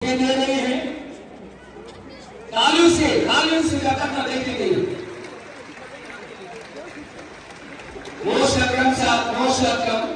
بکے دے رہے ہیں. تالیوں سے لگاتار دیکھیں گے. موسٹ اکرم صاحب، موسٹ اکرم.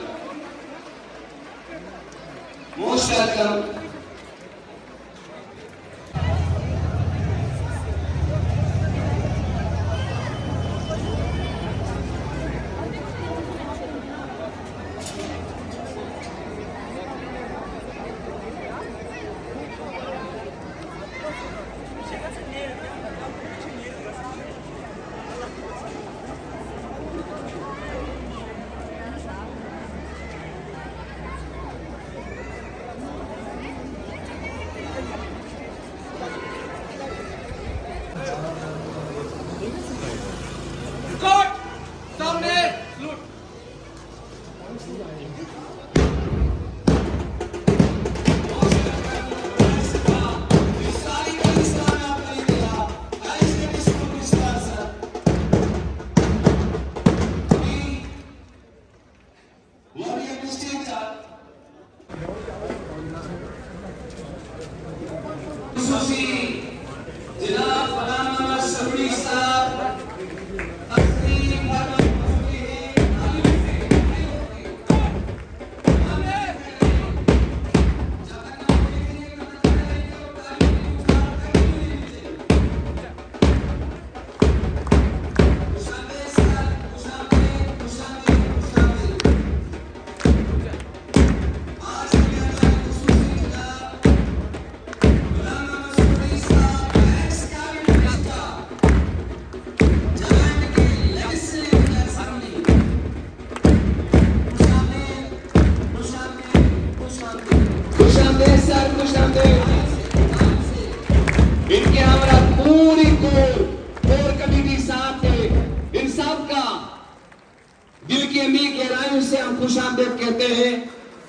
کہتے ہیں.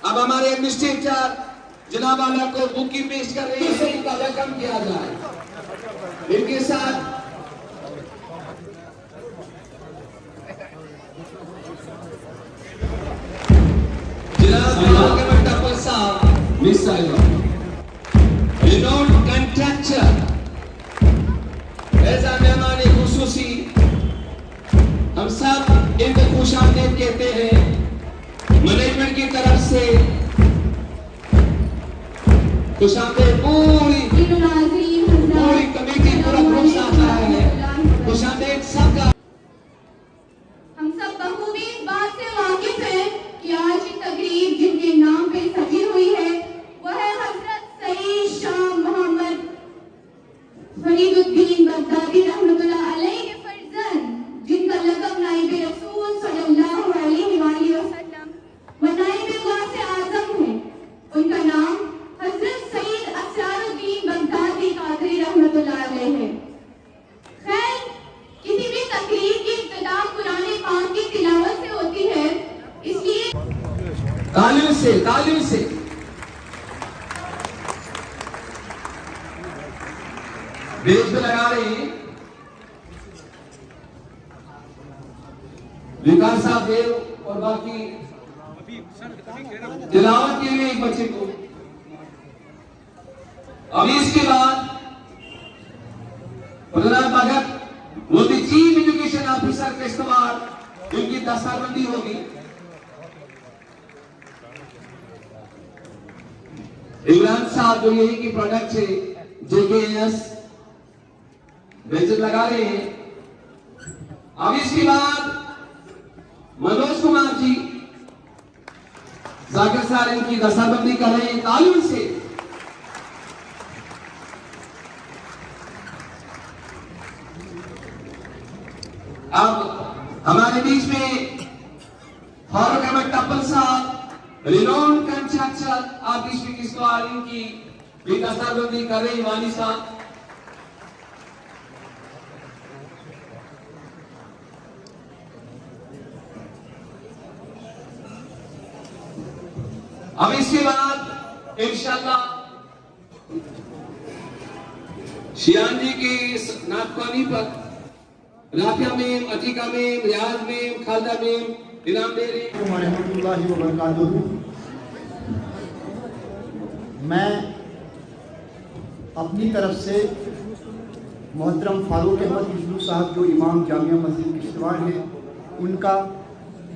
اب ہمارے ایڈمنسٹریٹر جناب والا کو بکی پیش کر رہے ہیں، ان کا ویلکم کیا جائے. ان کے ساتھ جناب ٹپل صاحب رینوڈ کنٹریکٹر ایسا مہمان خصوصی ہم سب ان کو خوش آمدید کہتے ہیں. مینجمنٹ کی طرف سے خوش آمدید. پوری کمیٹی پورا گروپ ساتھ آیا ہے. خوش آمدید سب کا. ہم سب بخوبی اس بات سے واقف ہیں کہ آج کی تقریب جن کے نام پہ سجی ہوئی ہے وہ ہے حضرت سید شاہ محمد فرید الدین بغدادی رحمۃ اللہ علیہ کے فرزند، جن کا لقب نائب رسول صلی اللہ علیہ وآلہ وسلم و نائب غوث اعظم ہے. ان کا نام حضرت سید اسرار الدین بغدادی قادری رحمۃ اللہ علیہ ہے. خیر، کسی بھی تقریر کی ابتدا قرآن پاک کی تلاوت سے ہوتی ہے، اس لیے تعلیم سے بیچ میں لگا رہے ہیں. وکاس صاحب دیو اور باقی تلاوت کے لیے ایک بچے کو. ابھی اس کے بعد پردھان بھگت وہ دی چیف ایجوکیشن آفیسر کے استعمال ان کی دستاویزی ہوگی. عمران صاحب جو یہی کی پروڈکٹ ہے جے کے ایس بیچ لگا رہے ہیں. اب اس کے بعد منوج کمار جی ذاکر صاحب ان کی دستاویزی کر رہے ہیں تعلیم سے. اب ہمارے بیچ میں فاروق احمد ٹپل صاحب رینوڈ کنسٹرکٹر آپ بیچ میں کس کو ان کی بھی دستاویزی کر رہے ہیں. وانی صاحب اب اس کے بعد انشاءاللہ شیان جی کی ناطقانی پر رافیہ میم، عتیقہ میم، ریاض میم، خالدہ میم انعام دے رہے ہیں. ورحمۃ اللہ وبرکاتہ. میں اپنی طرف سے محترم فاروق احمد کشلو صاحب جو امام جامعہ مسجد کشتواڑ ہیں ان کا،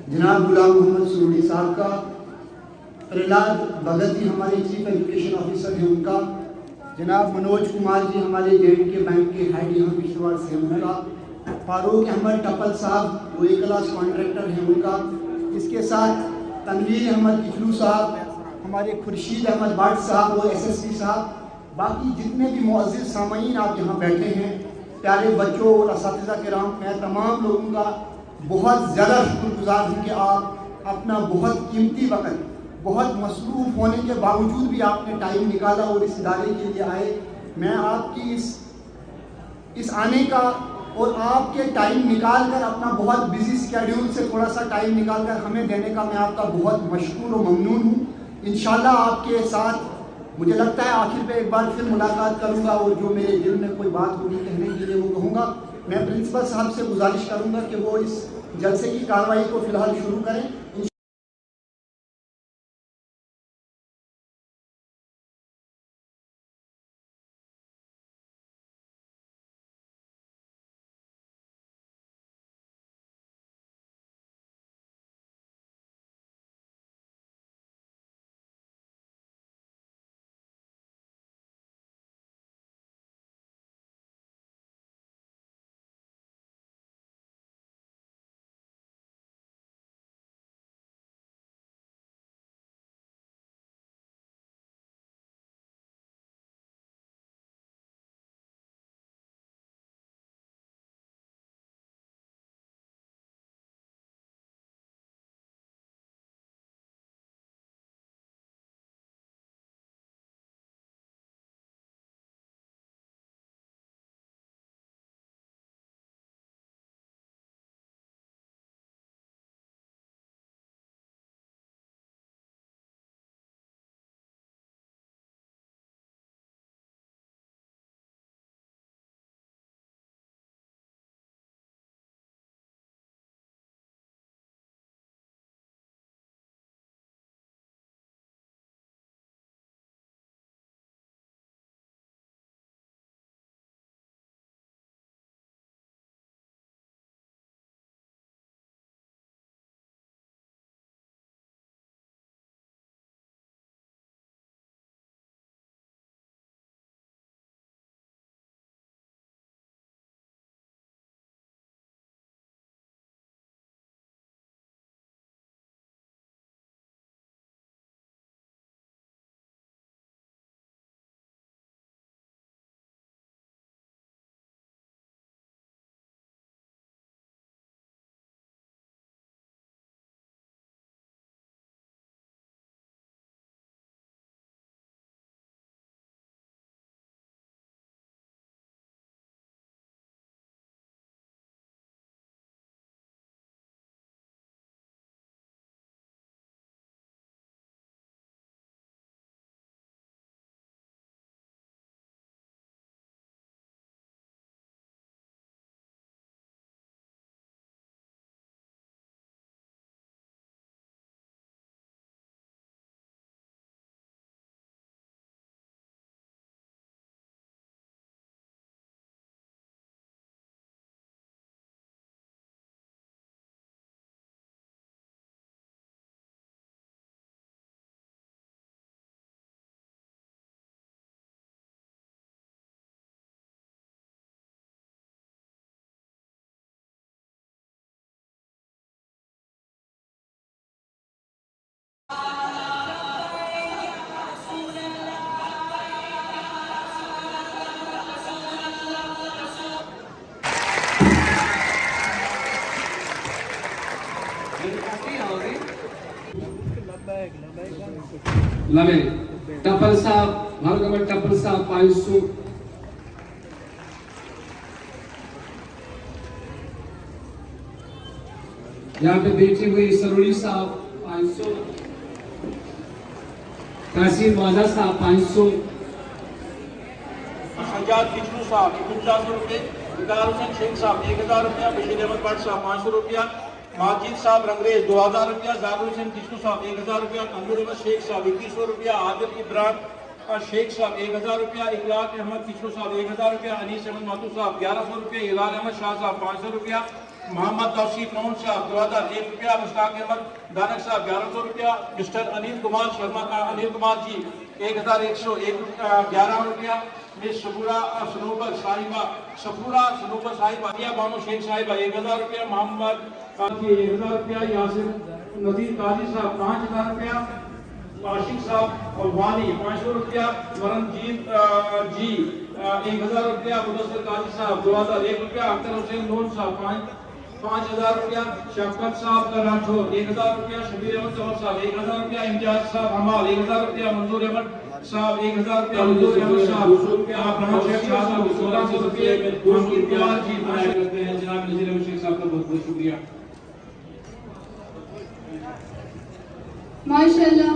جناب غلام محمد سروری صاحب کا، پرہلاد بھگت جی ہمارے چیف ایجوکیشن آفیسر ہیں ان کا، جناب منوج کمار جی ہمارے JNK بینک کے ہیڈ یہاں کشتواڑ سے ان کا، فاروق احمد ٹپل صاحب جو A کلاس کانٹریکٹر ہیں ان کا، اس کے ساتھ تنویر احمد کشلو صاحب، ہمارے خورشید احمد بٹ صاحب وہ SSP صاحب، باقی جتنے بھی معزز سامعین آپ یہاں بیٹھے ہیں، پیارے بچوں اور اساتذہ کرام، میں تمام لوگوں کا بہت زیادہ شکر گزار ہوں کہ آپ اپنا بہت قیمتی وقت، بہت مصروف ہونے کے باوجود بھی آپ نے ٹائم نکالا اور اس ادارے کے لیے آئے۔ میں آپ کی اس آنے کا اور آپ کے ٹائم نکال کر اپنا بہت بزی سکیڈیول سے تھوڑا سا ٹائم نکال کر ہمیں دینے کا میں آپ کا بہت مشکور و ممنون ہوں۔ انشاءاللہ آپ کے ساتھ مجھے لگتا ہے آخر پہ ایک بار پھر ملاقات کروں گا اور جو میرے دل میں کوئی بات ہوگی کہنے کے لیے وہ کہوں گا۔ میں پرنسپل صاحب سے گزارش کروں گا کہ وہ اس جلسے کی کارروائی کو فی الحال شروع کریں۔ لمے ٹپل صاحب بھارگمن ٹپل صاحب 500 یہاں پہ بیٹھی ہوئی سروری صاحب 500 تحصیل واجہ صاحب 500 سجاد کشلو صاحب 49 روپے وقار حسین شیخ صاحب 1000 روپیہ بشیر احمد بٹ صاحب 500 روپیہ ماجد صاحب رنگریز 2000 روپیہ زاہر حسین کشلو صاحب 1000 روپیہ تنویر احمد شیخ صاحب 2100 روپیہ عادل ابراہیم शेख साहब 1000 रुपया, इखलाक अहमद किशोर साहब 1000 रुपया, अनीस अहमद मातू साहब 1100 रुपया, हिलाल अहमद शाह साहब 500 रुपया, मोहम्मद तौसीफ नौन साहब 2001 रुपया, मुश्ताक अहमद दानक साहब 1100 रुपया, मिस्टर अनिल कुमार शर्मा अनिल कुमार जी 1101 रुपया, मिस सफूरा सनूबर साहिबा या बानो शेख साहिबा 1000 रुपया, मोहम्मद काजी 1000 रुपया, यासिर नदीर काजी साहब 5000 रुपया, आशिक साहब अफगानी 500 रुपया, वरणजीत जी 1000 रुपया, मुदस्सिर काजी साहब 2001 रुपया, अख्तर हुसैन नून साहब 5000 रुपया, शफकत साहब का राठौर 1000 रुपया, शबीर अहमद तौर साहब 1000 रुपया, इम्तियाज साहब हमाल 1000 रुपया, मंजूर अहमद साहब 1000 रुपया, मंजूर अहमद साहब 200 रुपया, अब्राहम शेख साहब 1600 रुपये, इम्तियाज जी बनाए करते हैं। जनाब नजीर अहमद शेख साहब का बहुत बहुत शुक्रिया। माशाल्लाह।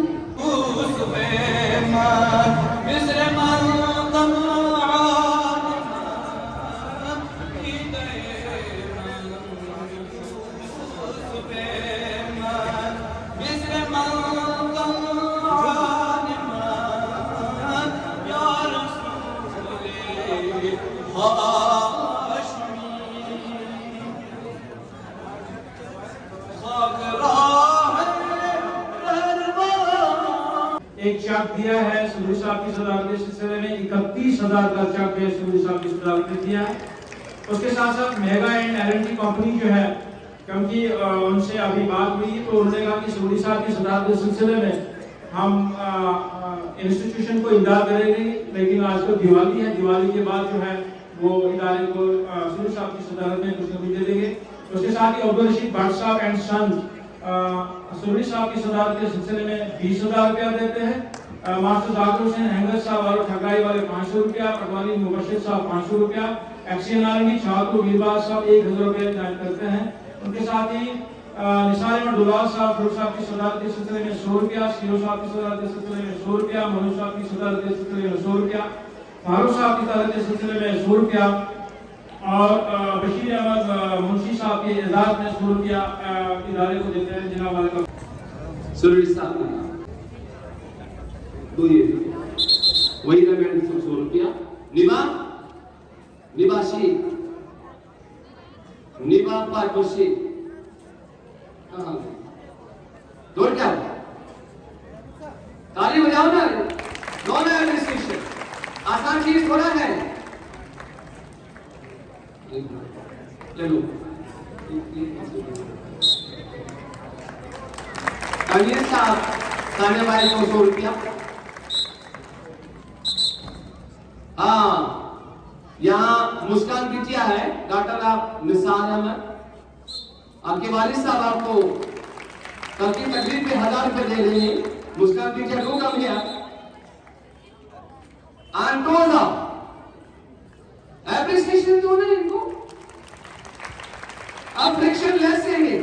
एक चेक दिया है सूरी साहब की सदारत के सिलसिले में 31,000 का चेक है सूरी साहब की सदारत ने दिया है। उसके साथ साथ मेगा एंड एलएनटी कंपनी जो है, क्योंकि उनसे अभी बात हुई तो उन्होंने कहा कि सूरी साहब की सदारत के सिलसिले में हम इंस्टीट्यूशन को इमदाद करेंगे, लेकिन आज तो दिवाली है, दिवाली के बाद जो है वो इदारे को सूरी साहब की सदारत में कुछ न कुछ दे देंगे। उसके साथ ही अब्दुल रशीद भट्ट साहब एंड सन सूरी साहब की सदारत के सिलसिले में 20,000 रुपया देते हैं। मास्टर जाकिर हुसैन हैंगर साहब और ठगाई वाले 500 रुपया, पटवारी मुबशिर साहब 500 रुपया, एक्शन आर्मी छात्र वीरबाज साहब 1000 रुपया जारी करते हैं। उनके साथ ही निसार अहमद दुलाल साहब फरूख साहब की सदारत के सिलसिले में 100 रुपया, सीरो साहब की सदारत के सिलसिले में 100 रुपया, मनोज साहब की सदारत के सिलसिले में 100 रुपया, फारूक साहब की सदारत के सिलसिले में 100 रुपया और बशीर अहमद मुंशी साहब के एजाज में 100 रुपया इदारे को देते हैं। जनाब वाले का सूरी साहब दो ये वही रमेश 100 रुपया, निवासी निवा पाटोसी दौड़ क्या ताली बजाओ ना, नॉन एडमिनिस्ट्रेशन आसान चीज थोड़ा है। चलो अनिल साहब खाने वाले 200 रुपया। हाँ, यहाँ मुस्कान बिटिया है, डॉक्टर आप निसार अहमद, आपके वालिद साहब आपको कल की तकरीब पे 1000 रुपए दे रहे हैं। मुस्कान बिटिया को कम गया आंटोजा एप्रिसिएशन दो ना इनको, आप फ्रिक्शन लेस देंगे।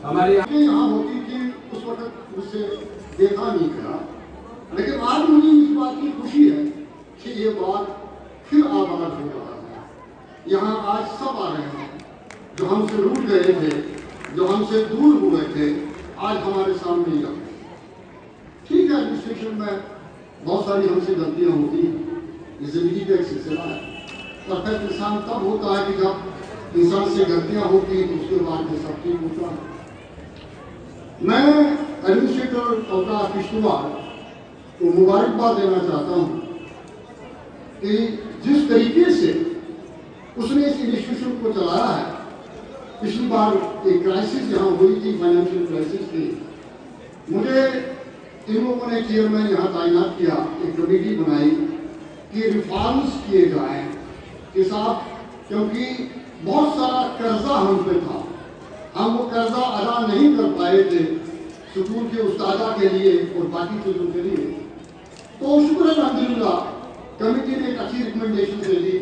हमारे यहाँ होती थी उस वक्त मुझसे देखा नहीं गया, लेकिन आज मुझे इस बात की खुशी है कि ये बात फिर आबाद हो रहा है। यहाँ आज सब आ रहे हैं जो हमसे रूठ गए थे, जो हमसे दूर हुए थे, आज हमारे सामने ही आ गए। ठीक है, एडमिनिस्ट्रेशन में बहुत सारी हमसे गलतियाँ होती हैं, ये जिंदगी का एक सिलसिला है। परफेक्ट इंसान तब होता है कि जब इंसान से गलतियाँ होती हैं तो उसके बाद ये सब ठीक होता है। मैं एडमिनिस्ट्रेटर कौटा किश्तवाड़ को मुबारकबाद देना चाहता हूँ कि जिस तरीके से उसने इस इंस्टीट्यूशन को चलाया है, पिछली बार एक क्राइसिस यहाँ हुई थी, फाइनेंशियल क्राइसिस थी, मुझे इन लोगों ने चेयरमैन यहाँ तैनात किया, एक कमेटी बनाई कि रिफॉर्म्स किए जाएं कि साहब, क्योंकि बहुत सारा कर्जा हम पे था, हम वो कर्जा अदा नहीं कर पाए थे स्कूल के उस्तादा के लिए और बाकी चीज़ों के लिए। तो शुक्र अल्हम्दुलिल्लाह कमेटी ने एक अच्छी रिकमेंडेशन दे दी,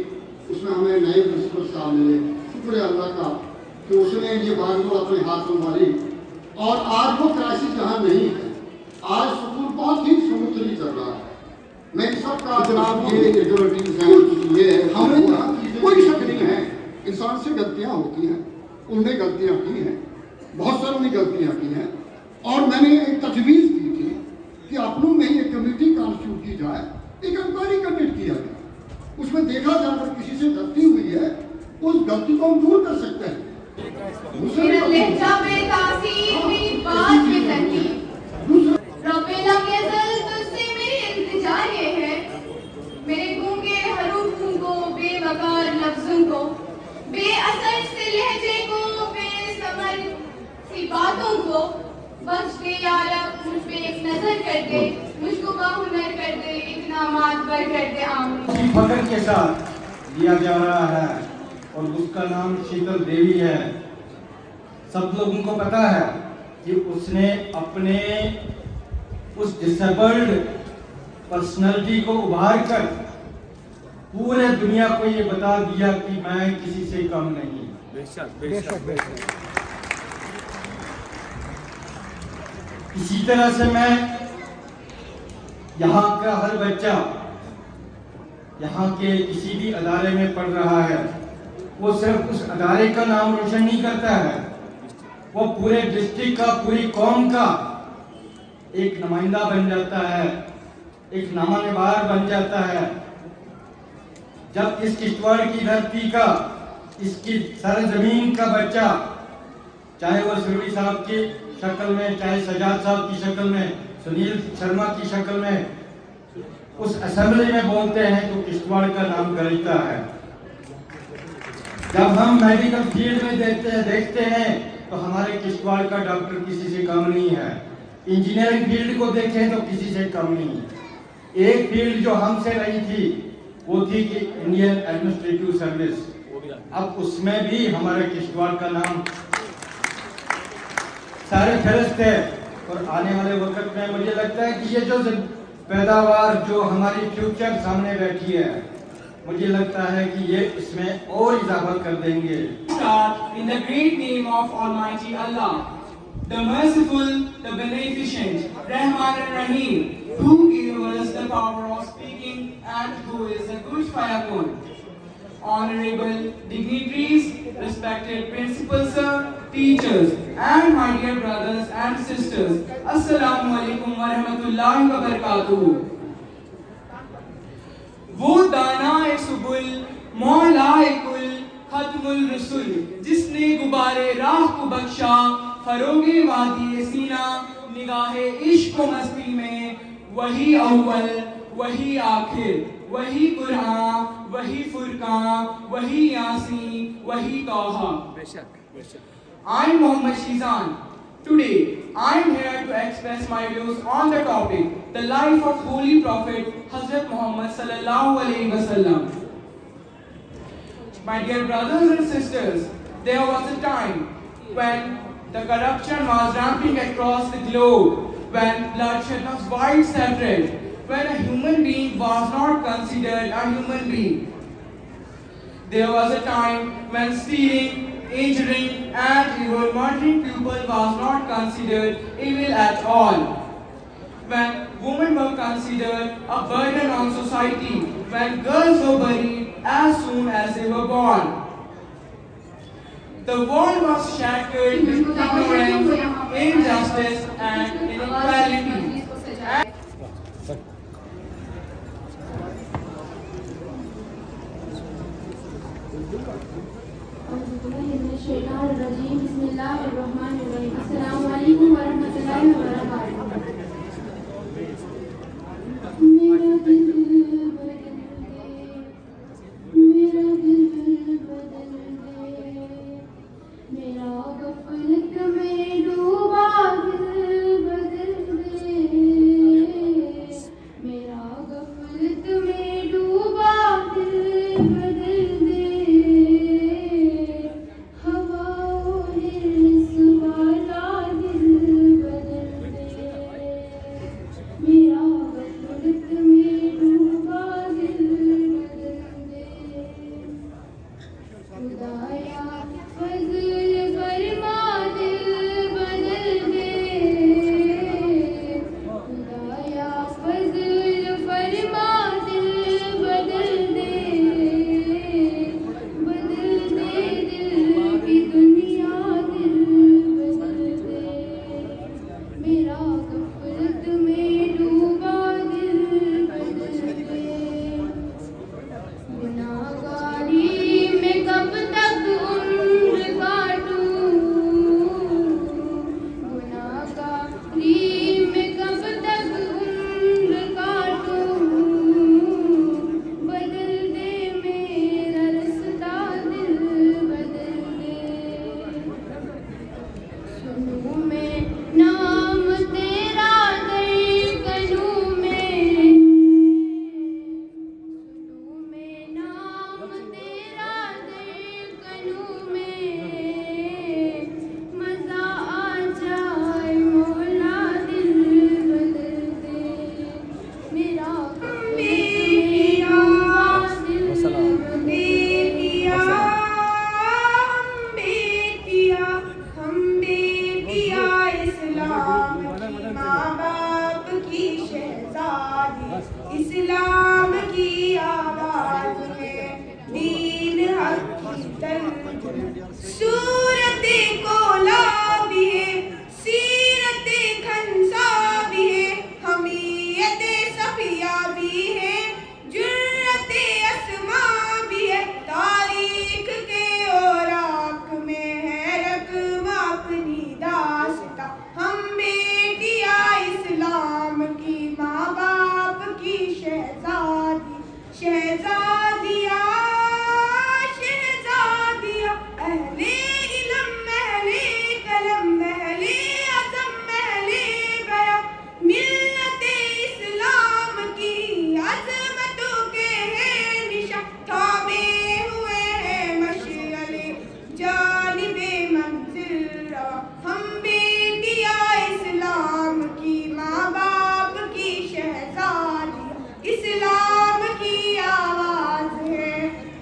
उसमें हमें नए प्रिंसिपल साहब मिले, शुक्र अल्लाह का कि उसने ये बागडोर अपने हाथ में संभाली और आज वो क्राइसिस यहाँ नहीं है, आज स्कूल बहुत ही स्मूथली चल रहा है। मैं सबका जनाब ये जो ये हमें यहाँ कोई शक नहीं है, इंसान से गलतियाँ होती हैं, उन्होंने गलतियाँ की हैं, बहुत सारों ने गलतियाँ की हैं, और मैंने एक तजवीज़ दी थी कि अपनों में ही एक कमेटी कॉन्स्टिट्यूट की जाए, एक इंक्वायरी कंडक्ट किया जाए, उसमें देखा जाए अगर किसी से गलती हुई है उस गलती को हम दूर कर सकते हैं। मेरा लहजा पे तासीर, मेरी बात पे तरकीब, रब्बे लम यज़ल तुझसे मेरी इल्तिजा ये है, मेरे गूंगे हरूफों को, बेवकार लफ्जों को, बेअसर से लहजे को, बेसमर सी बातों को बख्श दे या रब, मुझ पे एक नजर कर दे, मुझको बाहुनर कर दे, इतना मातबर कर दे आमीन। फख्र के साथ दिया जा रहा है और उसका नाम शीतल देवी है। सब लोगों को पता है कि उसने अपने उस डिसेबल्ड पर्सनालिटी को उभार कर पूरे दुनिया को ये बता दिया कि मैं किसी से कम नहीं। बेशक। इसी तरह से मैं यहाँ का हर बच्चा यहाँ के किसी भी अदारे में पढ़ रहा है, वो सिर्फ उस अदारे का नाम रोशन नहीं करता है, वो पूरे डिस्ट्रिक्ट का, पूरी कौम का एक नुमाइंदा बन जाता है, एक नामानिवार बन जाता है। जब इस किश्तवाड़ की धरती का, इसकी सरजमीन का बच्चा, चाहे वो सुरवी साहब की शक्ल में, चाहे सजाद साहब की शक्ल में, सुनील शर्मा की शक्ल में, उस असेंबली में बोलते हैं तो किश्तवाड़ का नाम गरजता है। जब हम मेडिकल फील्ड में देखते हैं तो हमारे किश्तवाड़ का डॉक्टर किसी से कम नहीं है। इंजीनियरिंग फील्ड को देखें तो किसी से कम नहीं। एक फील्ड जो हमसे रही थी वो थी कि इंडियन एडमिनिस्ट्रेटिव सर्विस, अब उसमें भी हमारे किश्तवाड़ का नाम सारे फहरिस्त है। और आने वाले वक्त में मुझे लगता है कि ये जो पैदावार जो हमारी फ्यूचर सामने बैठी है, मुझे लगता है कि ये इसमें और इजाफा कर देंगे। In the great name of Almighty Allah, the merciful, the beneficent, Rahman and Rahim, who gave us the power of speaking and who is a good fayakun. Honorable dignitaries, respected principals, sir, teachers, and my dear brothers and sisters, Assalamu alaikum wa rahmatullahi wa barakatuh. वो दाना ए सुबुल मौला ए कुल खत्मुल रसूल, जिसने गुबारे राह को बख्शा, फरोगे वादी सीना, निगाहे इश्क व मस्ती में, वही अव्वल वही आखिर, वही कुरान, वही फुरकान, वही यासीन, वही तौहा। I am Muhammad Shizan. Today, I am here to express my views on the topic, the life of Holy Prophet Hazrat Muhammad sallallahu alaihi wasallam. My dear brothers and sisters, there was a time when the corruption was ramping across the globe, when bloodshed was widespread, when a human being was not considered a human being. There was a time when stealing, injuring, and even murdering people was not considered evil at all. When women were considered a burden on society, when girls were buried as soon as they were born. The world was shattered with ignorance, injustice, and inequality. मेरा सुनूं मैं नाम तेरा दरकनूं में, सुनूं मैं नाम तेरा दरकनूं में, मजा आ जाए मौला दिल बदल दे मेरा बेटिया दिल बेटिया हम बेटिया इस्लाम की माँ बाप की शहजादी, इस्लाम की आवाज में दीन हक की तर्जुमा, सूरत कोला भी है सीरत खंसा भी है, हमीयत सफिया भी है जुर्रत अस्मा भी है, तारीख के औराक में है रकम अपनी दास्ता, हम बेटिया इस्लाम की माँ बाप की शहजादी, शहजादिया शहजादिया अहले इल्म महले कलम महले अज़म महले गया, मिल्लत इस्लाम की अज़मतों के हैं निशान, थामे हुए हैं मशअले जानिबे मंजिल रवा, हम बेटिया इस्लाम की माँ बाप की शहजादी, इस्लाम की आवाज है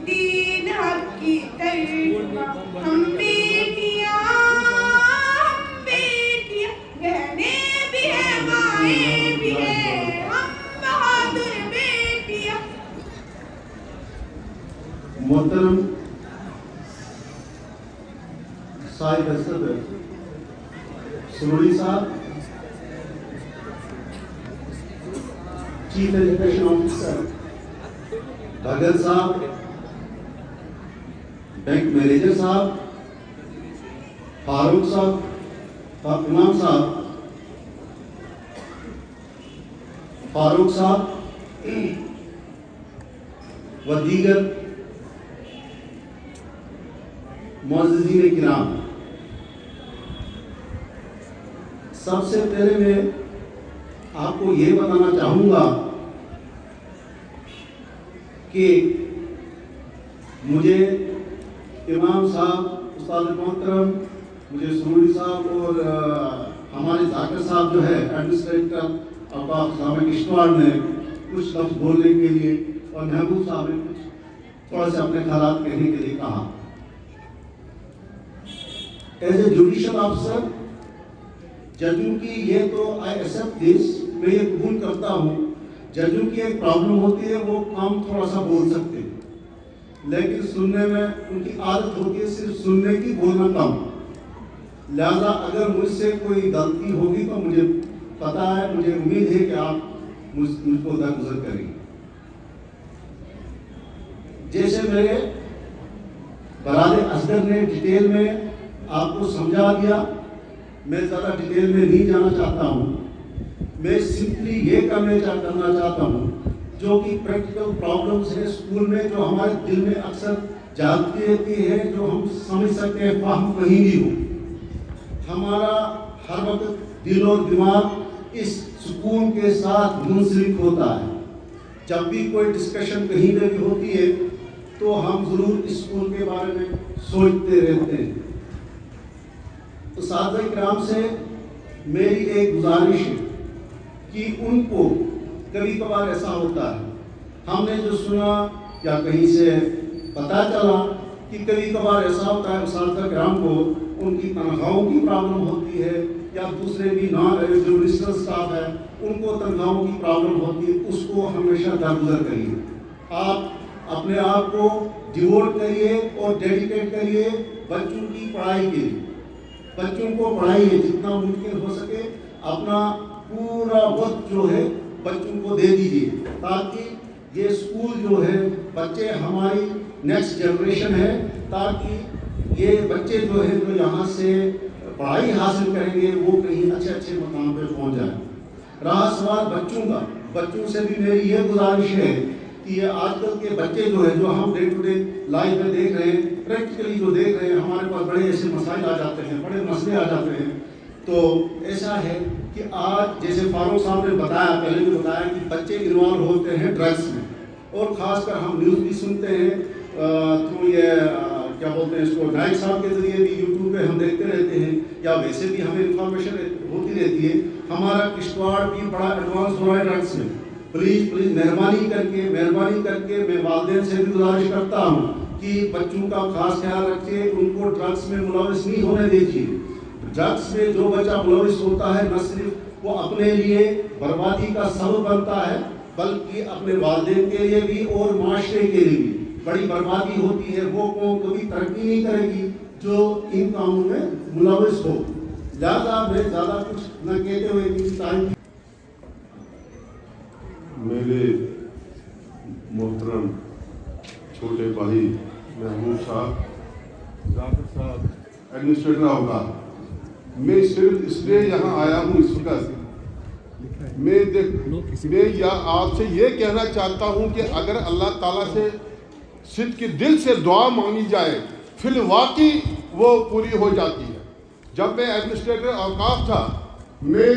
दीन हक की तर्जुमा, हम बेटिया बहने भी है माएँ भी है, हम बहादुर बेटिया। मोहतरम साहिब सदर सुरूरी साहब, चीफ एजुकेशन ऑफिसर भगत साहब, बैंक मैनेजर साहब, फारूक साहब, इमाम साहब, फारूक साहब व दीगर मुअज़्ज़िज़ीन किराम, सबसे पहले मैं आपको ये बताना चाहूँगा कि मुझे इमाम साहब, उस्ताद मोहतरम, मुझे सुरूरी साहब और हमारे जाकिर साहब जो है एडमिनिस्ट्रेटर अब्बास इस्लामिक किश्तवाड़ ने कुछ लफ्ज़ बोलने के लिए, और महबूब साहब ने कुछ थोड़ा से अपने ख्यालात कहने के लिए कहा। एज ए जुडिशियल ऑफिसर, जजों की ये तो आई एक्सेप्ट दिस, मैं ये कबूल करता हूँ, जजों की एक प्रॉब्लम होती है, वो काम थोड़ा सा बोल सकते हैं, लेकिन सुनने में उनकी आदत होती है सिर्फ सुनने की, बोलना कम। लिहाजा अगर मुझसे कोई गलती होगी तो मुझे पता है, मुझे उम्मीद है कि आप मुझको दरगुजर करेंगे। जैसे मेरे बरादर असगर ने डिटेल में आपको समझा दिया, मैं ज़्यादा डिटेल में नहीं जाना चाहता हूँ। मैं सिंपली ये करना चाहता हूँ, जो कि प्रैक्टिकल प्रॉब्लम्स हैं स्कूल में, जो हमारे दिल में अक्सर जाती रहती है, जो हम समझ सकते हैं फाहम कहीं भी हो। हमारा हर वक्त दिल और दिमाग इस सुकून के साथ मुंसलिक होता है। जब भी कोई डिस्कशन कहीं पे भी होती है तो हम ज़रूर इस स्कूल के बारे में सोचते रहते हैं। तो साथी किराम से मेरी एक गुजारिश है कि उनको कभी कभार ऐसा होता है, हमने जो सुना या कहीं से पता चला कि कभी कभार ऐसा होता है साथी किराम को उनकी तनख्वाहों की प्रॉब्लम होती है, या दूसरे भी जो रिजिस्टर स्टाफ है उनको तनख्वाहों की प्रॉब्लम होती है, उसको हमेशा दरगुजर करिए। आप अपने आप को डिवोट करिए और डेडिकेट करिए बच्चों की पढ़ाई के लिए। बच्चों को पढ़ाइए, जितना मुमकिन हो सके अपना पूरा वक्त जो है बच्चों को दे दीजिए, ताकि ये स्कूल जो है, बच्चे हमारी नेक्स्ट जनरेशन है, ताकि ये बच्चे जो है जो यहाँ से पढ़ाई हासिल करेंगे वो कहीं अच्छे अच्छे मकाम पे पहुँच जाए। रहा सवाल बच्चों का, बच्चों से भी मेरी ये गुजारिश है कि ये आजकल के बच्चे जो है, जो हम डे टू डे लाइफ में देख रहे हैं, प्रैक्टिकली जो देख रहे हैं, हमारे पास बड़े ऐसे मसाइल आ जाते हैं, बड़े मसले आ जाते हैं تو ایسا ہے کہ آج جیسے فاروق صاحب نے بتایا، پہلے بھی بتایا کہ بچے انوالو ہوتے ہیں ڈرگس میں، اور خاص کر ہم نیوز بھی سنتے ہیں تھرو یہ کیا بولتے ہیں اس کو، نائک صاحب کے ذریعے بھی یوٹیوب پہ ہم دیکھتے رہتے ہیں، یا ویسے بھی ہمیں انفارمیشن ہوتی رہتی ہے. ہمارا کشتواڑ بھی بڑا ایڈوانس ہو رہا ہے ڈرگس میں. پلیز مہربانی کر کے میں والدین سے بھی گزارش کرتا ہوں کہ بچوں کا خاص خیال رکھیں، ان کو ڈرگس میں ملوث نہیں ہونے دیجیے. ڈرگس میں جو بچہ ملوث ہوتا ہے نہ صرف وہ اپنے لیے بربادی کا سبب بنتا ہے، بلکہ اپنے والدین کے لیے بھی اور معاشرے کے لیے بھی بڑی بربادی ہوتی ہے. وہ قوم کبھی ترقی نہیں کرے گی جو ان کاموں میں ملوث ہو. لہٰذا میں زیادہ کچھ نہ کہتے ہوئے میرے محترم چھوٹے بھائی محمود صاحب، ذاکر صاحب، ایڈمنسٹریٹر ہوگا، میں صرف اس لیے یہاں آیا ہوں اس وقت، میں آپ سے یہ کہنا چاہتا ہوں کہ اگر اللہ تعالیٰ سے صدق کے دل سے دعا مانگی جائے فی الواقع وہ پوری ہو جاتی ہے. جب میں ایڈمنسٹریٹر اوقاف تھا، میں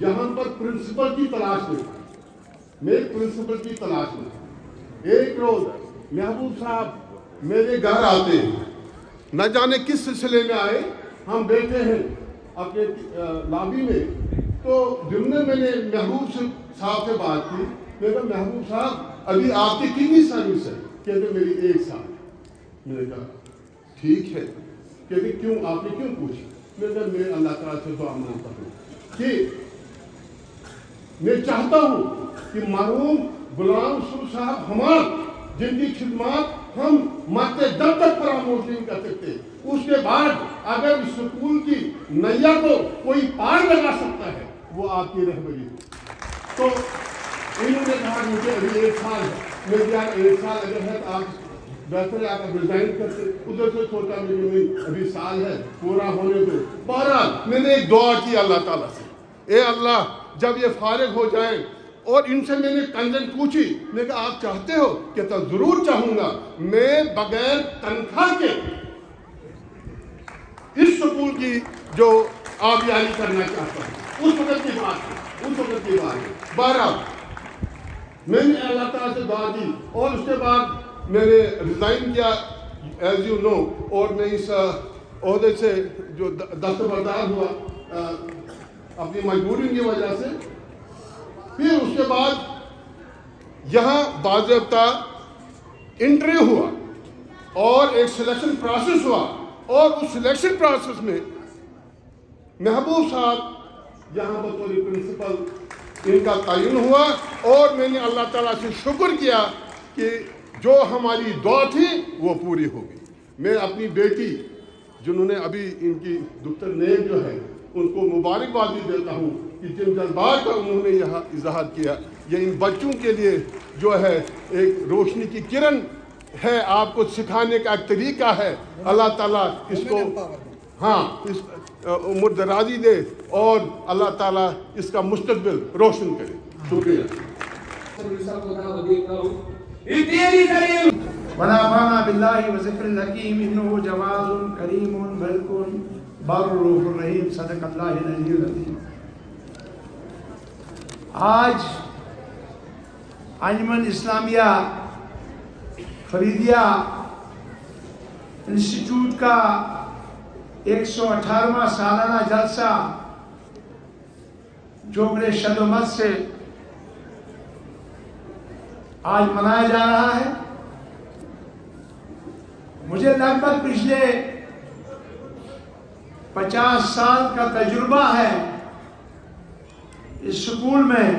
یہاں پر پرنسپل کی تلاش میں تھا. ایک روز محبوب صاحب میرے گھر آتے ہیں، نہ جانے کس سلسلے میں آئے. ہم بیٹھے ہیں اپنے لابی میں، تو جنہوں میں نے محبوب صاحب سے بات کی. میں کہا محبوب صاحب ابھی آپ کی کتنی سروس ہے؟ کہتے میری 1 سال. میں نے کہا ٹھیک ہے. کہتے کیوں، آپ نے کیوں پوچھی؟ میں نے کہا میں اللہ تعالیٰ سے دعا مانگتا ہوں کہ میں چاہتا ہوں کہ مرحوم غلام رسول صاحب ہمارا جن کی خدمات ہم مرتے دم تک فراموش نہیں کر سکتے. اس کے بعد اگر اس سکول کی نیا کو کوئی پار لگا سکتا ہے وہ آپ کی رہبری ہو. تو انہوں نے کہا مجھے ابھی 1 سال ہے. میں کیا 1 سال اگر ہے تو آپ بہتر ہے آپ ریزائن کرتے. ادھر سے سوچا میں ابھی سال ہے پورا ہونے دو. بہرحال میں نے ایک دعا کی اللہ تعالیٰ سے، اے اللہ جب یہ فارغ ہو جائیں، اور ان سے میں نے کنسنٹ پوچھی. میں کہا آپ چاہتے ہو؟ کہتا ضرور چاہوں گا. میں بغیر تنخواہ کے اس سکول کی جو آبیاری کرنا چاہتا ہوں. اس وقت کی بات ہے. بہرحال میں نے اللہ تعالیٰ سے دعا دی اور اس کے بعد میں نے ریزائن کیا ایز یو نو، اور میں اس عہدے سے جو دستبردار ہوا اپنی مجبوری کی وجہ سے. پھر اس کے بعد یہاں باضابطہ انٹرویو ہوا اور ایک سلیکشن پروسیس ہوا، اور اس سلیکشن پروسیس میں محبوب صاحب یہاں بطور پرنسپل ان کا تعین ہوا. اور میں نے اللہ تعالیٰ سے شکر کیا کہ جو ہماری دعا تھی وہ پوری ہو گئی. میں اپنی بیٹی جنہوں نے ابھی ان کی دختر نیب جو ہے ان کو مبارکبادی دیتا ہوں کہ جن جذبات کا انہوں نے یہاں اظہار کیا، یہ ان بچوں کے لیے جو ہے ایک روشنی کی کرن ہے. آپ کو سکھانے کا ایک طریقہ ہے. اللہ تعالیٰ اس کو اس عمر درازی دے اور اللہ تعالیٰ اس کا مستقبل روشن کرے. شکریہ. ونفعنا بالله وذكر الحكيم انه جواد كريم ملك بر الرحيم. صدق الله العلي العظيم. آج انجمن اسلامیہ فریدیہ انسٹیٹیوٹ کا 118واں سالانہ جلسہ جو بڑے شد و مت سے آج منایا جا رہا ہے. مجھے لگ بھگ پچھلے 50 سال کا تجربہ ہے اس سکول میں،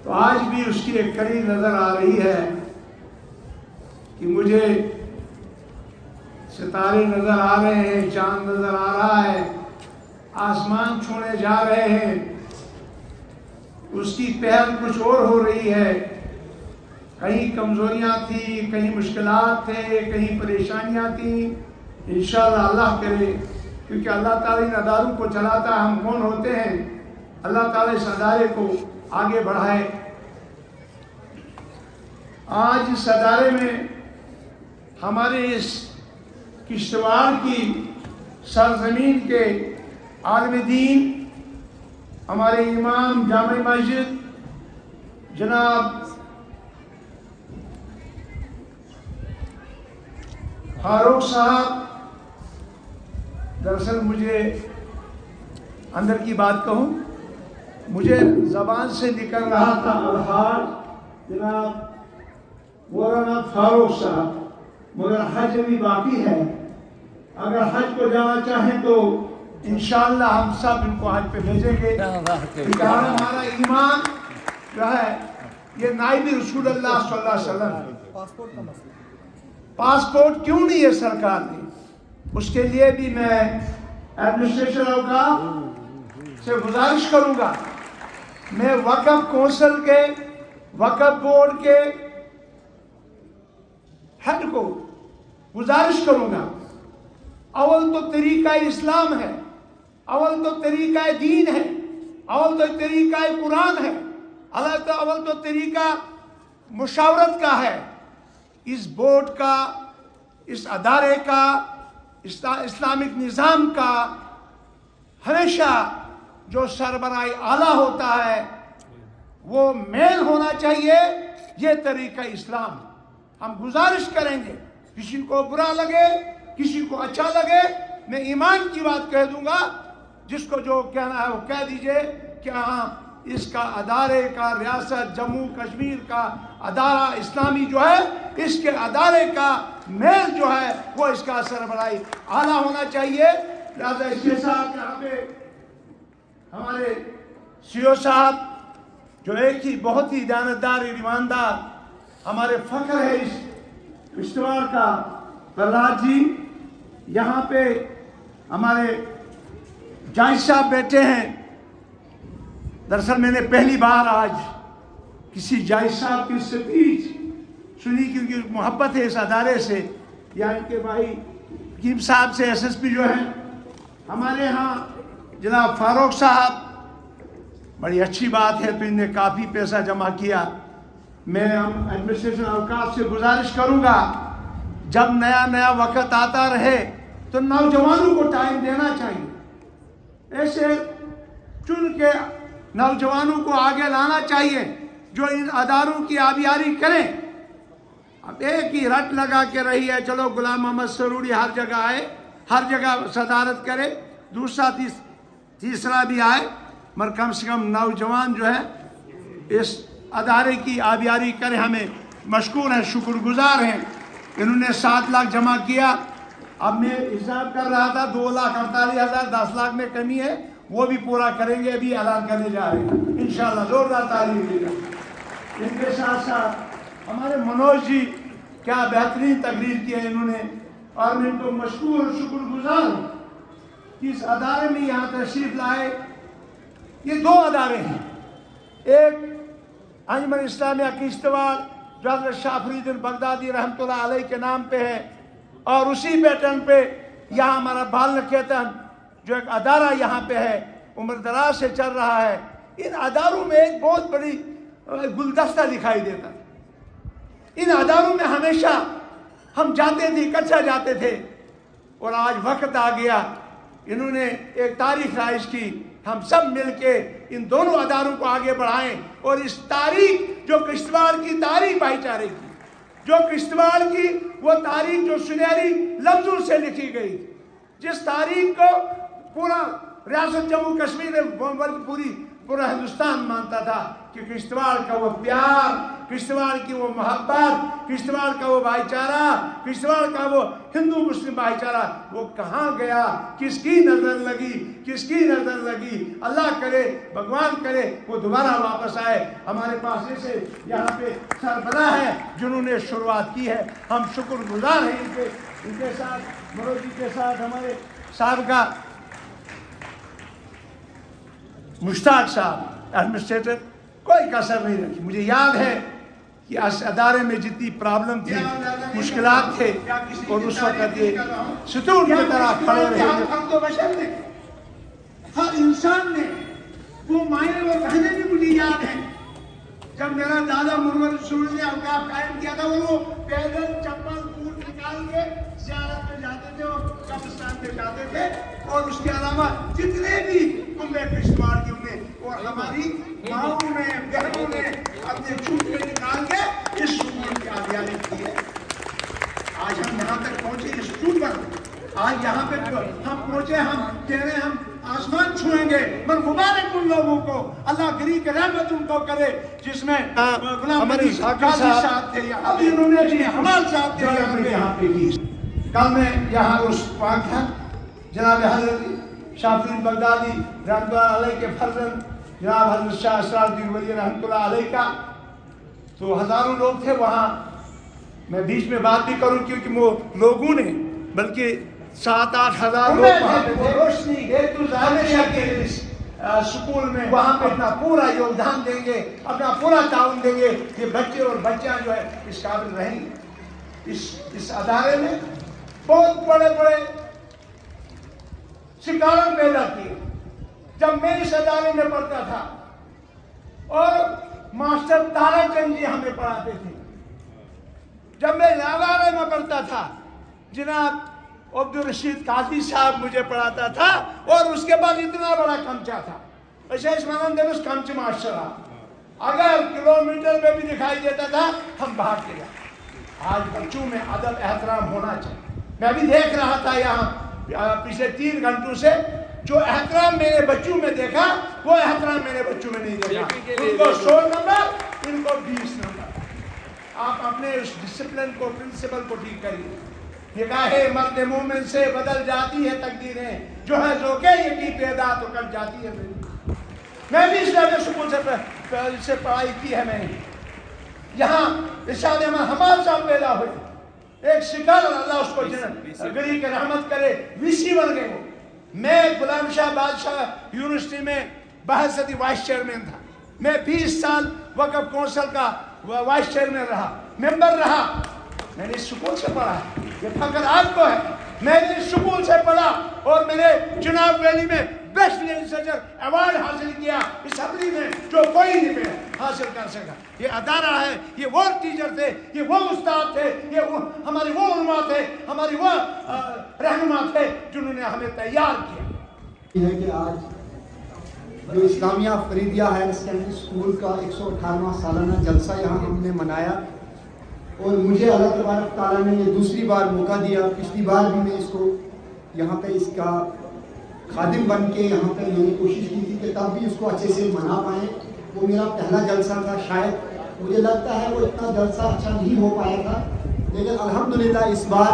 تو آج بھی اس کی ایک کڑی نظر آ رہی ہے کہ مجھے ستارے نظر آ رہے ہیں، چاند نظر آ رہا ہے، آسمان چھونے جا رہے ہیں. اس کی پہل کچھ اور ہو رہی ہے. کہیں کمزوریاں تھیں، کہیں مشکلات تھے، کہیں پریشانیاں تھیں. انشاءاللہ اللہ کرے، کیونکہ اللہ تعالیٰ ان اداروں کو چلاتا ہے. ہم کون ہوتے ہیں؟ اللہ تعالیٰ اس ادارے کو آگے بڑھائے. آج اس ادارے میں ہمارے اس کشتواڑ کی سرزمین کے आलिम दीन, हमारे इमाम जामे मस्जिद जनाब फारूक साहब, दरअसल मुझे अंदर की बात कहूँ, मुझे ज़बान से निकल रहा था अलहाज जनाब मौलाना फारूक साहब, मगर हज अभी बाकी है। अगर हज को जाना चाहें तो इंशाअल्लाह हम सब इनको हज पे भेजेंगे। हमारा ईमान जो है ये नाइब रसूलुल्लाह सल्लल्लाहु अलैहि वसल्लम है। पासपोर्ट क्यों नहीं है सरकार ने, उसके लिए भी मैं एडमिनिस्ट्रेशन औकाफ से गुजारिश करूंगा, मैं वक़्फ़ कौंसिल के, वक़्फ़ बोर्ड के हेड को गुजारिश करूंगा, अव्वल तो तरीका इस्लाम है, अव्वल तो तरीका दीन है, अव्वल तो तरीका कुरान है, अव्वल तो तरीका मुशावरत का है। इस बोर्ड का, इस अदारे का, इस्लामिक निज़ाम का हमेशा जो सरबराही आला होता है वो मेल होना चाहिए, ये तरीका इस्लाम। हम गुजारिश करेंगे, किसी को बुरा लगे, किसी को अच्छा लगे, मैं ईमान की बात कह दूंगा, जिसको जो कहना है वो कह दीजिए कि हाँ इसका अदारे का, रियासत जम्मू कश्मीर का अदारा इस्लामी जो है, इसके अदारे का मेल जो है वो इसका सरबराही आला होना चाहिए। लिहाजा इसके साथ यहाँ पे हमारे सीओ साहब जो एक ही बहुत ही दयानतदार ईमानदार हमारे फख्र है इस इज्तिमा का, प्रहलाद जी, यहाँ पे हमारे जायज साहब बैठे हैं। दरअसल मैंने पहली बार आज किसी जायज साहब की स्पीच सुनी, क्योंकि मोहब्बत है इस अदारे से, या इनके भाई हकीम साहब से, SSP जो हैं हमारे यहाँ जनाब फारूक साहब, बड़ी अच्छी बात है, तो इनने काफ़ी पैसा जमा किया। मैं हम एडमिनिस्ट्रेशन औकाफ से गुजारिश करूँगा, जब नया नया वक्त आता रहे तो नौजवानों को टाइम देना चाहिए, ऐसे चुन के नौजवानों को आगे लाना चाहिए जो इन अदारों की आबियारी करें। अब एक ही रट लगा के रही है, चलो गुलाम मोहम्मद सरूरी हर जगह आए, हर जगह सदारत करे, दूसरा तीसरा भी आए, मगर कम से कम नौजवान जो है इस अदारे की आबियारी करें। हमें मशकूर हैं, शुक्रगुजार हैं, इन्होंने 7 लाख जमा किया। अब मैं हिसाब कर रहा था 2,48,000, 10 लाख में कमी है, वो भी पूरा करेंगे, अभी ऐलान करने जा रहे हैं इंशाअल्लाह। जोरदार तालीम दीजिए। इनके साथ साथ हमारे मनोज जी, क्या बेहतरीन तकरीर की है इन्होंने, और मैं इनको मशकूर और शुक्रगुजार हूँ कि इस अदारे में यहाँ तशरीफ लाए। ये 2 अदारे हैं, एक अंजुमन इस्लामिया किश्तवाड़ जो हज़रत शाह फरीदुद्दीन बगदादी रहमतुल्लाह अलैह के नाम पे है, और उसी पैटर्न पे यहाँ हमारा बाल निकेतन जो एक अदारा यहाँ पे है, उम्र दराज से चल रहा है। इन अदारों में एक बहुत बड़ी गुलदस्ता दिखाई देता है। इन अदारों में हमेशा हम जाते थे, इकट्ठा जाते थे, और आज वक्त आ गया, इन्होंने एक तारीख राइज की, हम सब मिलके इन दोनों अदारों को आगे बढ़ाएं, और इस तारीख जो किश्तवाड़ की तारीख भाईचारे की, जो किश्तवाड़ की वो तारीख जो सुनहरी लफ्जों से लिखी गई, जिस तारीख को पूरा रियासत जम्मू कश्मीर बल्कि पूरा हिंदुस्तान मानता था कि किश्तवाड़ का वो प्यार, किश्तवाड़ की वो मोहब्बत, किश्तवाड़ का वो भाईचारा, किश्तवाड़ का वो हिंदू मुस्लिम भाईचारा, वो कहाँ गया, किसकी नज़र लगी, किसकी नज़र लगी। अल्लाह करे, भगवान करे वो दोबारा वापस आए। हमारे पास ऐसे यहाँ पे सरबराह है जिन्होंने शुरुआत की है, हम शुक्रगुजार हैं इनके साथ, मनोज जी के साथ हमारे साहब का मुश्ताक साहब एडमिनिस्ट्रेटर, कोई कसर नहीं रखी। मुझे याद है कि इस अदारे में जितनी प्रॉब्लम थी, मुश्किलात थे, और उस वक्त ये सतून की तरह खड़े रहे। हर इंसान ने वो मायने वो कहने भी मुझे याद है, जब मेरा दादा मुर्मर रसूल ने औकाफ कायम किया था, वो पैदल चप्पल बूट निकाल के ज़ियारत में जाते थे और कब्रिस्तान पे जाते थे। और उसके अलावा जितने भी कुंभे किश्तवाड़ के होंगे और हमारी माओं ने बहनों ने अपने छूटे निकाल के इस स्कूल की आज्ञानी की है। आज हम यहाँ तक पहुंचे इस स्कूल पर, आज यहाँ पे हम पहुंचे, हम कह रहे हैं हम आसमान छुएंगे। मगर मुबारक उन लोगों को, अल्लाह गिरी के रहमत उनको करे जिसमें गुलाम नबी साहब थे, अभी उन्होंने भी हमारे साथ थे यहाँ पे की। कल मैं यहाँ उस वाक़या जनाब हज़रत शाफी बगदादी रहमतुल्लाह अलैह के फर्जंद जनाब हज़रत शाह असरारुद्दीन वली रहमतुल्लाह अलैह का, तो हज़ारों लोग थे वहाँ। मैं बीच में बात भी करूं क्योंकि वो लोगों ने बल्कि 7-8 हज़ार लोग वहाँ पे थे। रोशनी हमेशा के इस स्कूल में वहाँ पे अपना पूरा योगदान देंगे, अपना पूरा ताउन देंगे। ये बच्चे और बच्चियाँ जो है इस काबिल रहेंगे। इस अदारे में बहुत बड़े बड़े शिकारण पैदा किए। जब मैं इस अदारे में पढ़ता था और मास्टर ताराचंद जी हमें पढ़ाते थे, जब मैं अदारे में पढ़ता था जनाब अब्दुल रशीद काजी साहब मुझे पढ़ाता था, और उसके बाद इतना बड़ा कमचा था, ऐसे इस कमच माशरा अगर किलोमीटर में भी दिखाई देता था हम भाग गया। आज बच्चों में अदब एहतराम होना चाहिए। मैं भी देख रहा था यहाँ पिछले 3 घंटों से, जो एहतराम मेरे बच्चों में देखा वो एहतराम मेरे बच्चों में नहीं देखा। उनको 100 नंबर, इनको 20 नंबर। आप अपने उस डिसिप्लिन को, प्रिंसिपल को ठीक करिए। निगाहे मर्द मोमिन से बदल जाती है तकदीरें, जो है जो के ये की पैदा तो कर जाती है मेरी। मैं भी इस्लामी स्कूल से पढ़ाई की है। मैंने यहाँ इरशाद हमारे साथ पैदा हुए, एक शिकार, अल्लाह उसको गरी के रहमत करे, वीसी बन गए वो। मैं गुलाम शाह बादशाह यूनिवर्सिटी में बहसती वाइस चेयरमैन था। मैं 20 साल वक्फ कौंसिल का वाइस चेयरमैन रहा, मेंबर रहा। मैंने इस स्कूल से पढ़ा है, ये फख्र आपको है। मैंने इस स्कूल से पढ़ा और मैंने चुनाव वैली में बेस्ट लेजिस्लेचर अवार्ड हासिल किया इस अवधि में, जो कोई नहीं हासिल कर सका। ये अदारा है, ये वो टीचर थे, ये वो उस्ताद थे, ये वो हमारे वो उलमा थे, हमारी वो रहनुमा थे जिन्होंने हमें तैयार किया। है कि आज जो Islamia Faridia higher secondary school का 158वां सालाना जलसा यहाँ हमने मनाया, और मुझे अल्लाह तबारक ताला ने ये दूसरी बार मौका दिया। पिछली बार भी मैं इसको यहाँ पे इसका खादिम बन के यहाँ पे मैंने कोशिश की थी कि तब भी उसको अच्छे से मना पाएँ। वो मेरा पहला जलसा था, शायद मुझे लगता है वो इतना जलसा अच्छा नहीं हो पाया था, लेकिन अल्हम्दुलिल्लाह इस बार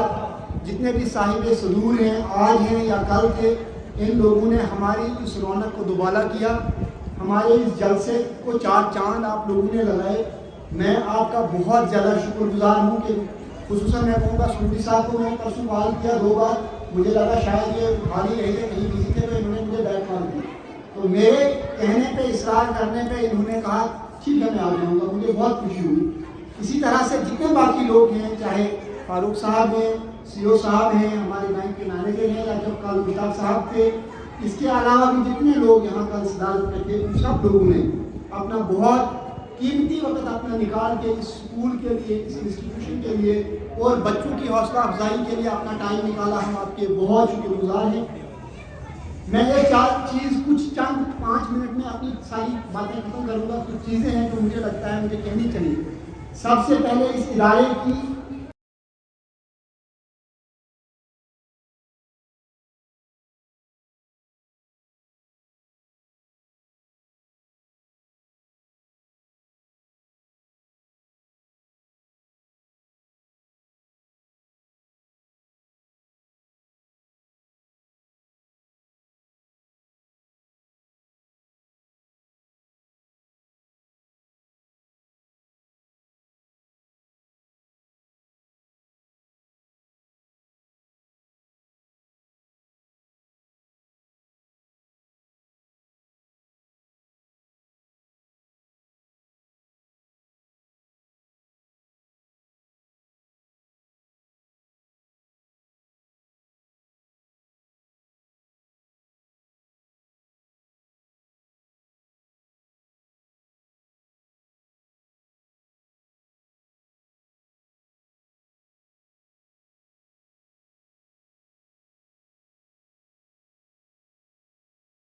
जितने भी साहिब सदूर हैं, आज हैं या कल थे, इन लोगों ने हमारी इस रौनक को दुबाला किया। हमारे इस जलसे को 4 चांद आप लोगों ने लगाए। मैं आपका बहुत ज़्यादा शुक्रगुजार हूँ कि खुसूसन मैं कहूँगा सूदी साहब को मैं परसों कॉल किया 2 बार, मुझे लगा शायद ये खाली रही थे, कहीं बिजी थे, तो इन्होंने मुझे बैक कॉल दी। तो मेरे कहने पे, इसरार करने पे इन्होंने कहा ठीक है मैं आ जाऊँगा। मुझे बहुत खुशी हुई। इसी तरह से जितने बाकी लोग हैं, चाहे फारूक साहब हैं, CO साहब हैं, हमारे बैंक के मैनेजर हैं, या जब कल मुश्ताक साहब थे, इसके अलावा भी जितने लोग यहाँ कल सदारत में थे, उन सब लोगों ने अपना बहुत कीमती वक्त अपना निकाल के इस स्कूल के लिए, इस इंस्टीट्यूशन के लिए और बच्चों की हौसला अफजाई के लिए अपना टाइम निकाला। हम आपके बहुत शुक्रगुजार हैं। मैं ये 4 चीज़ कुछ चंद 5 मिनट में अपनी सारी बातें खत्म करूँगा। कुछ चीज़ें हैं जो मुझे लगता है मुझे कहनी चाहिए। सबसे पहले इस इदारे की